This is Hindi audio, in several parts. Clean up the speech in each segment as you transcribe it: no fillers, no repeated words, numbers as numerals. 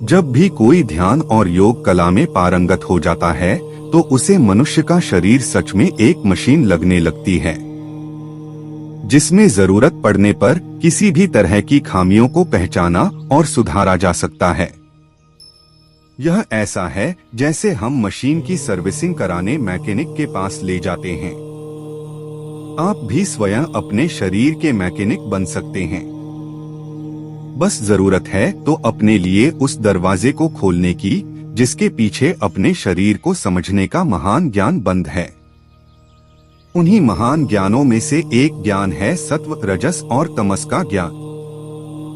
जब भी कोई ध्यान और योग कला में पारंगत हो जाता है तो उसे मनुष्य का शरीर सच में एक मशीन लगने लगती है, जिसमें जरूरत पड़ने पर किसी भी तरह की खामियों को पहचाना और सुधारा जा सकता है। यह ऐसा है जैसे हम मशीन की सर्विसिंग कराने मैकेनिक के पास ले जाते हैं। आप भी स्वयं अपने शरीर के मैकेनिक बन सकते हैं। बस जरूरत है तो अपने लिए उस दरवाजे को खोलने की जिसके पीछे अपने शरीर को समझने का महान ज्ञान बंद है। उन्हीं महान ज्ञानों में से एक ज्ञान है सत्व, रजस और तमस का ज्ञान।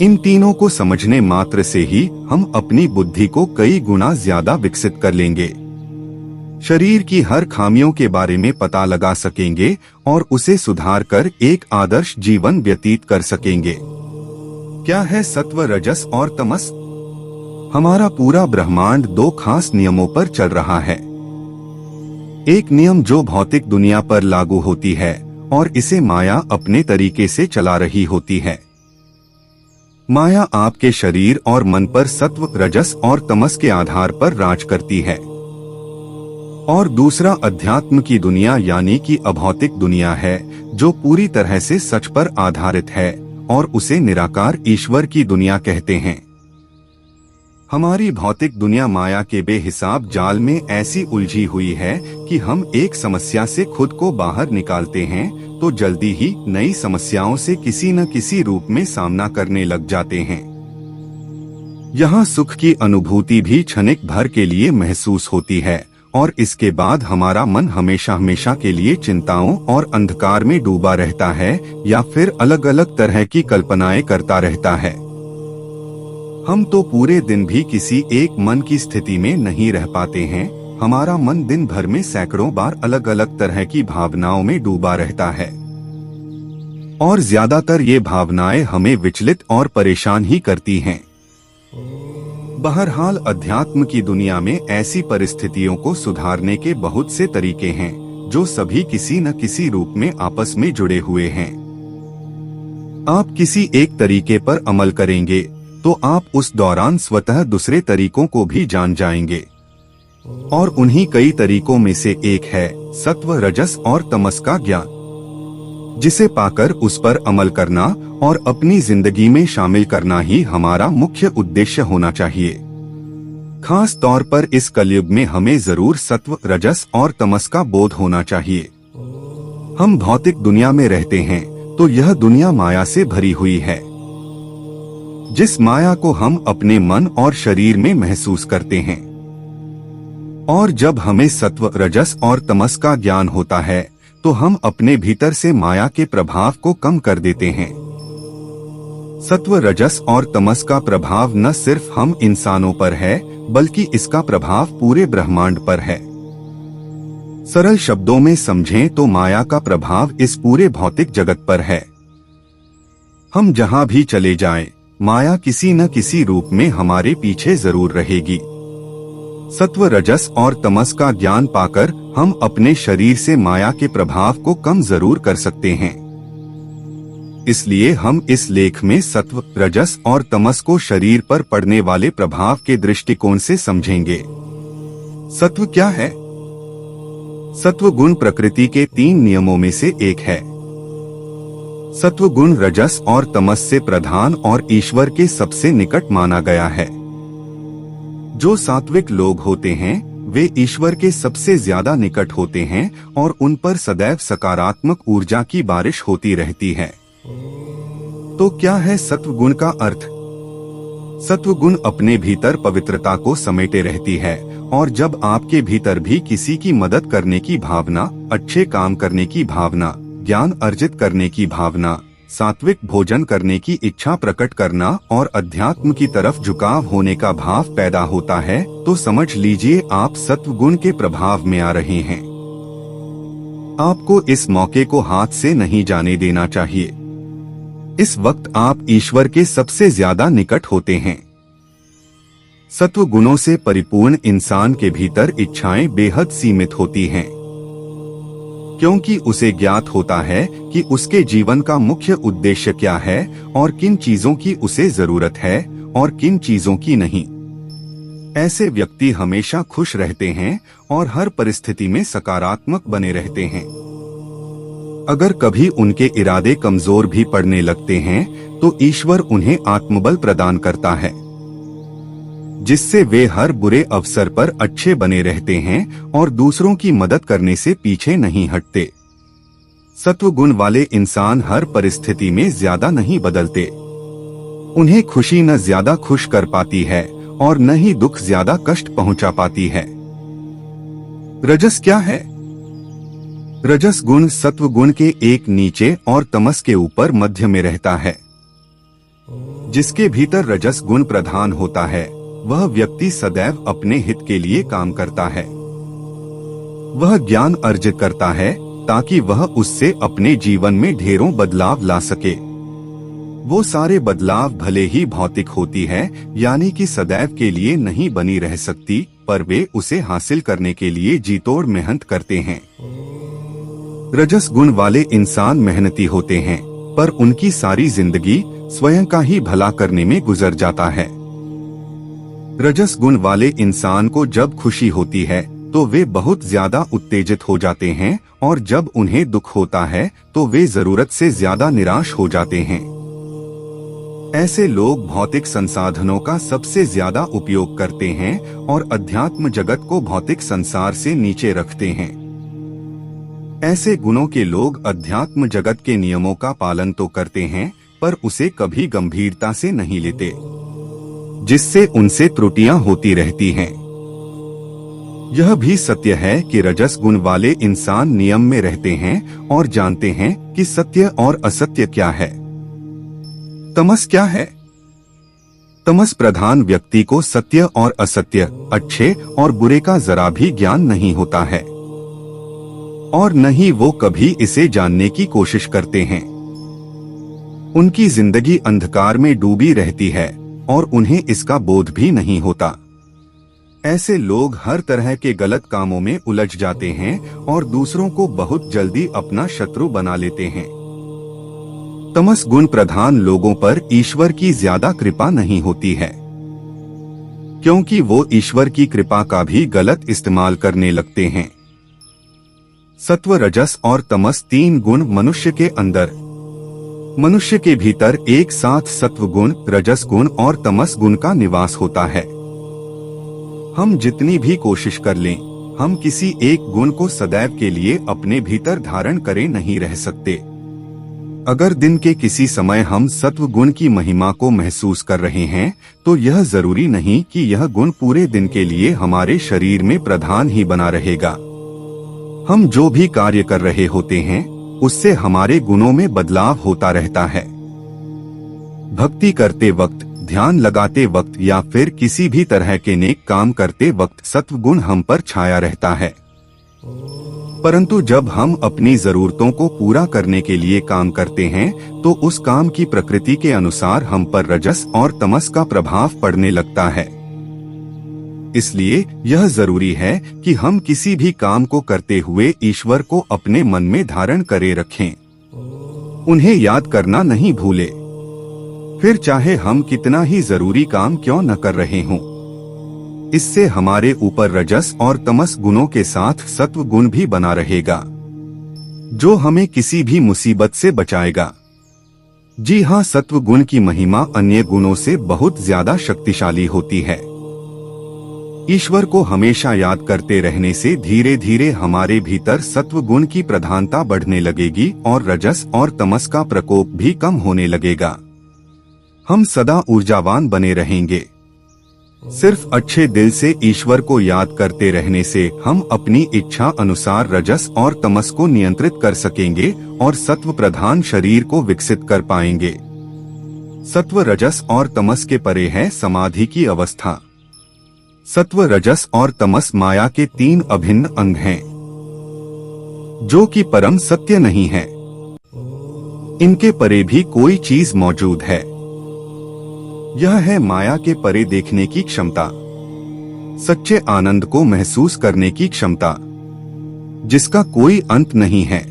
इन तीनों को समझने मात्र से ही हम अपनी बुद्धि को कई गुना ज्यादा विकसित कर लेंगे, शरीर की हर खामियों के बारे में पता लगा सकेंगे और उसे सुधार कर एक आदर्श जीवन व्यतीत कर सकेंगे। क्या है सत्व, रजस और तमस? हमारा पूरा ब्रह्मांड दो खास नियमों पर चल रहा है। एक नियम जो भौतिक दुनिया पर लागू होती है और इसे माया अपने तरीके से चला रही होती है। माया आपके शरीर और मन पर सत्व, रजस और तमस के आधार पर राज करती है। और दूसरा अध्यात्म की दुनिया यानी कि अभौतिक दुनिया है, जो पूरी तरह से सच पर आधारित है और उसे निराकार ईश्वर की दुनिया कहते हैं। हमारी भौतिक दुनिया माया के बेहिसाब जाल में ऐसी उलझी हुई है कि हम एक समस्या से खुद को बाहर निकालते हैं तो जल्दी ही नई समस्याओं से किसी न किसी रूप में सामना करने लग जाते हैं। यहाँ सुख की अनुभूति भी क्षणिक भर के लिए महसूस होती है और इसके बाद हमारा मन हमेशा हमेशा के लिए चिंताओं और अंधकार में डूबा रहता है या फिर अलग अलग तरह की कल्पनाएं करता रहता है। हम तो पूरे दिन भी किसी एक मन की स्थिति में नहीं रह पाते हैं। हमारा मन दिन भर में सैकड़ों बार अलग अलग तरह की भावनाओं में डूबा रहता है और ज्यादातर ये भावनाएं हमें विचलित और परेशान ही करती हैं। बहरहाल अध्यात्म की दुनिया में ऐसी परिस्थितियों को सुधारने के बहुत से तरीके हैं जो सभी किसी न किसी रूप में आपस में जुड़े हुए हैं। आप किसी एक तरीके पर अमल करेंगे तो आप उस दौरान स्वतः दूसरे तरीकों को भी जान जाएंगे और उन्हीं कई तरीकों में से एक है सत्व, रजस और तमस का ज्ञान, जिसे पाकर उस पर अमल करना और अपनी जिंदगी में शामिल करना ही हमारा मुख्य उद्देश्य होना चाहिए। खास तौर पर इस कलयुग में हमें जरूर सत्व, रजस और तमस का बोध होना चाहिए। हम भौतिक दुनिया में रहते हैं तो यह दुनिया माया से भरी हुई है, जिस माया को हम अपने मन और शरीर में महसूस करते हैं। और जब हमें सत्व, रजस और तमस का ज्ञान होता है तो हम अपने भीतर से माया के प्रभाव को कम कर देते हैं। सत्व, रजस और तमस का प्रभाव न सिर्फ हम इंसानों पर है बल्कि इसका प्रभाव पूरे ब्रह्मांड पर है। सरल शब्दों में समझें तो माया का प्रभाव इस पूरे भौतिक जगत पर है। हम जहां भी चले जाएं, माया किसी न किसी रूप में हमारे पीछे जरूर रहेगी। सत्व, रजस और तमस का ज्ञान पाकर हम अपने शरीर से माया के प्रभाव को कम जरूर कर सकते हैं। इसलिए हम इस लेख में सत्व, रजस और तमस को शरीर पर पड़ने वाले प्रभाव के दृष्टिकोण से समझेंगे। सत्व क्या है? सत्व गुण प्रकृति के 3 नियमों में से एक है। सत्व गुण रजस और तमस से प्रधान और ईश्वर के सबसे निकट माना गया है। जो सात्विक लोग होते हैं वे ईश्वर के सबसे ज्यादा निकट होते हैं और उन पर सदैव सकारात्मक ऊर्जा की बारिश होती रहती है। तो क्या है सत्व गुण का अर्थ? सत्व गुण अपने भीतर पवित्रता को समेटे रहती है और जब आपके भीतर भी किसी की मदद करने की भावना, अच्छे काम करने की भावना, ज्ञान अर्जित करने की भावना, सात्विक भोजन करने की इच्छा प्रकट करना और अध्यात्म की तरफ झुकाव होने का भाव पैदा होता है तो समझ लीजिए आप सत्व गुण के प्रभाव में आ रहे हैं। आपको इस मौके को हाथ से नहीं जाने देना चाहिए। इस वक्त आप ईश्वर के सबसे ज्यादा निकट होते हैं। सत्व गुणों से परिपूर्ण इंसान के भीतर इच्छाएं बेहद सीमित होती हैं, क्योंकि उसे ज्ञात होता है कि उसके जीवन का मुख्य उद्देश्य क्या है और किन चीजों की उसे जरूरत है और किन चीजों की नहीं। ऐसे व्यक्ति हमेशा खुश रहते हैं और हर परिस्थिति में सकारात्मक बने रहते हैं। अगर कभी उनके इरादे कमजोर भी पड़ने लगते हैं तो ईश्वर उन्हें आत्मबल प्रदान करता है, जिससे वे हर बुरे अवसर पर अच्छे बने रहते हैं और दूसरों की मदद करने से पीछे नहीं हटते। सत्व गुण वाले इंसान हर परिस्थिति में ज्यादा नहीं बदलते। उन्हें खुशी न ज्यादा खुश कर पाती है और न ही दुख ज्यादा कष्ट पहुंचा पाती है। रजस क्या है? रजस गुण सत्व गुण के एक नीचे और तमस के ऊपर मध्य में रहता है। जिसके भीतर रजस गुण प्रधान होता है वह व्यक्ति सदैव अपने हित के लिए काम करता है। वह ज्ञान अर्जित करता है ताकि वह उससे अपने जीवन में ढेरों बदलाव ला सके। वो सारे बदलाव भले ही भौतिक होती है, यानी कि सदैव के लिए नहीं बनी रह सकती, पर वे उसे हासिल करने के लिए जीतोड़ मेहनत करते हैं। रजस गुण वाले इंसान मेहनती होते हैं, पर उनकी सारी जिंदगी स्वयं का ही भला करने में गुजर जाता है। रजस गुण वाले इंसान को जब खुशी होती है तो वे बहुत ज्यादा उत्तेजित हो जाते हैं और जब उन्हें दुख होता है तो वे जरूरत से ज्यादा निराश हो जाते हैं। ऐसे लोग भौतिक संसाधनों का सबसे ज्यादा उपयोग करते हैं और अध्यात्म जगत को भौतिक संसार से नीचे रखते हैं। ऐसे गुणों के लोग अध्यात्म जगत के नियमों का पालन तो करते हैं पर उसे कभी गंभीरता से नहीं लेते, जिससे उनसे त्रुटियां होती रहती हैं। यह भी सत्य है कि रजस गुण वाले इंसान नियम में रहते हैं और जानते हैं कि सत्य और असत्य क्या है। तमस क्या है? तमस प्रधान व्यक्ति को सत्य और असत्य, अच्छे और बुरे का जरा भी ज्ञान नहीं होता है और न ही वो कभी इसे जानने की कोशिश करते हैं। उनकी जिंदगी अंधकार में डूबी रहती है और उन्हें इसका बोध भी नहीं होता। ऐसे लोग हर तरह के गलत कामों में उलझ जाते हैं और दूसरों को बहुत जल्दी अपना शत्रु बना लेते हैं। तमस गुण प्रधान लोगों पर ईश्वर की ज्यादा कृपा नहीं होती है, क्योंकि वो ईश्वर की कृपा का भी गलत इस्तेमाल करने लगते हैं। सत्व, रजस और तमस तीन गुण मनुष्य के अंदर, मनुष्य के भीतर एक साथ सत्व गुण, रजस गुण और तमस गुण का निवास होता है। हम जितनी भी कोशिश कर लें, हम किसी एक गुण को सदैव के लिए अपने भीतर धारण करे नहीं रह सकते। अगर दिन के किसी समय हम सत्व गुण की महिमा को महसूस कर रहे हैं तो यह जरूरी नहीं कि यह गुण पूरे दिन के लिए हमारे शरीर में प्रधान ही बना रहेगा। हम जो भी कार्य कर रहे होते हैं उससे हमारे गुणों में बदलाव होता रहता है। भक्ति करते वक्त, ध्यान लगाते वक्त या फिर किसी भी तरह के नेक काम करते वक्त सत्व गुण हम पर छाया रहता है। परंतु जब हम अपनी जरूरतों को पूरा करने के लिए काम करते हैं तो उस काम की प्रकृति के अनुसार हम पर रजस और तमस का प्रभाव पड़ने लगता है। इसलिए यह जरूरी है कि हम किसी भी काम को करते हुए ईश्वर को अपने मन में धारण करे रखें। उन्हें याद करना नहीं भूले, फिर चाहे हम कितना ही जरूरी काम क्यों न कर रहे हों। इससे हमारे ऊपर रजस और तमस गुणों के साथ सत्व गुण भी बना रहेगा, जो हमें किसी भी मुसीबत से बचाएगा। जी हाँ, सत्व गुण की महिमा अन्य गुणों से बहुत ज्यादा शक्तिशाली होती है। ईश्वर को हमेशा याद करते रहने से धीरे धीरे हमारे भीतर सत्व गुण की प्रधानता बढ़ने लगेगी और रजस और तमस का प्रकोप भी कम होने लगेगा। हम सदा ऊर्जावान बने रहेंगे। सिर्फ अच्छे दिल से ईश्वर को याद करते रहने से हम अपनी इच्छा अनुसार रजस और तमस को नियंत्रित कर सकेंगे और सत्व प्रधान शरीर को विकसित कर पाएंगे। सत्व, रजस और तमस के परे है समाधि की अवस्था। सत्व, रजस और तमस माया के तीन अभिन्न अंग हैं, जो कि परम सत्य नहीं है। इनके परे भी कोई चीज मौजूद है। यह है माया के परे देखने की क्षमता, सच्चे आनंद को महसूस करने की क्षमता, जिसका कोई अंत नहीं है।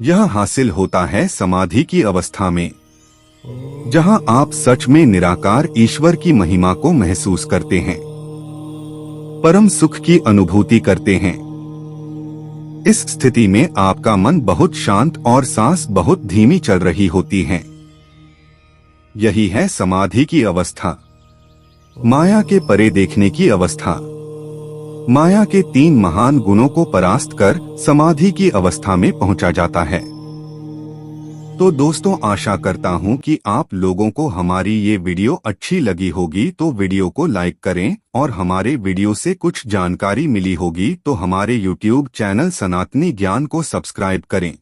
यह हासिल होता है समाधि की अवस्था में। जहां आप सच में निराकार ईश्वर की महिमा को महसूस करते हैं, परम सुख की अनुभूति करते हैं। इस स्थिति में आपका मन बहुत शांत और सांस बहुत धीमी चल रही होती है। यही है समाधि की अवस्था, माया के परे देखने की अवस्था। माया के 3 महान गुणों को परास्त कर समाधि की अवस्था में पहुंचा जाता है। तो दोस्तों, आशा करता हूं कि आप लोगों को हमारी ये वीडियो अच्छी लगी होगी, तो वीडियो को लाइक करें, और हमारे वीडियो से कुछ जानकारी मिली होगी तो हमारे YouTube चैनल सनातनी ज्ञान को सब्सक्राइब करें।